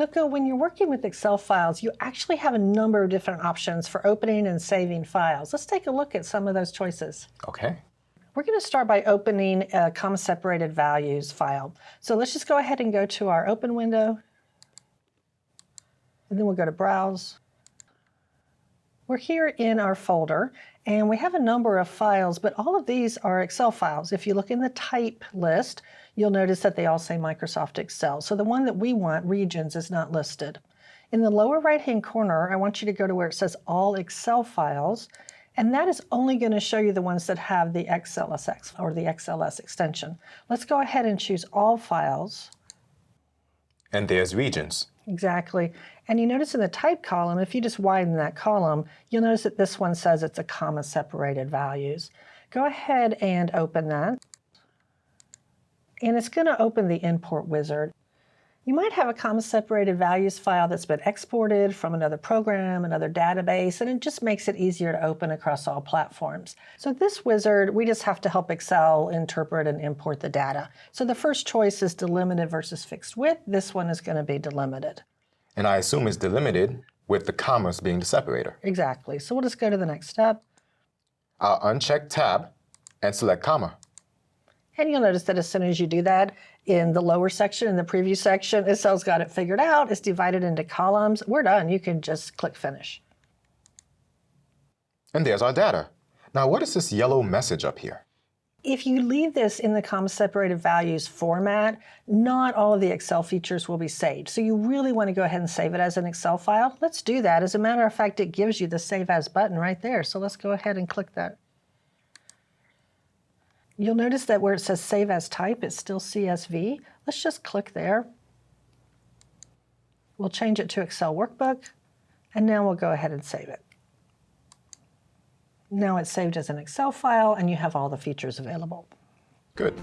Look, when you're working with Excel files, you actually have a number of different options for opening and saving files. Let's take a look at some of those choices. Okay. We're going to start by opening a comma separated values file. So let's just go ahead and go to our open window, and then we'll go to browse. We're here in our folder, and we have a number of files, but all of these are Excel files. If you look in the type list, you'll notice that they all say Microsoft Excel. So the one that we want, regions, is not listed. In the lower right-hand corner, I want you to go to where it says All Excel Files, and that is only going to show you the ones that have the XLSX or the XLS extension. Let's go ahead and choose All Files. And there's regions. Exactly. And you notice in the type column, if you just widen that column, you'll notice that this one says it's a comma separated values. Go ahead and open that. And it's going to open the import wizard. You might have a comma separated values file that's been exported from another program, another database, and it just makes it easier to open across all platforms. So this wizard, we just have to help Excel interpret and import the data. So the first choice is delimited versus fixed width. This one is going to be delimited. And I assume it's delimited with the commas being the separator. Exactly. So we'll just go to the next step. I'll uncheck tab and select comma. And you'll notice that as soon as you do that, in the lower section, in the preview section, Excel's got it figured out. It's divided into columns. We're done. You can just click Finish. And there's our data. Now, what is this yellow message up here? If you leave this in the comma separated values format, not all of the Excel features will be saved. So you really want to go ahead and save it as an Excel file. Let's do that. As a matter of fact, it gives you the Save As button right there. So let's go ahead and click that. You'll notice that where it says Save As Type, it's still CSV. Let's just click there. We'll change it to Excel Workbook, and now we'll go ahead and save it. Now it's saved as an Excel file, and you have all the features available. Good.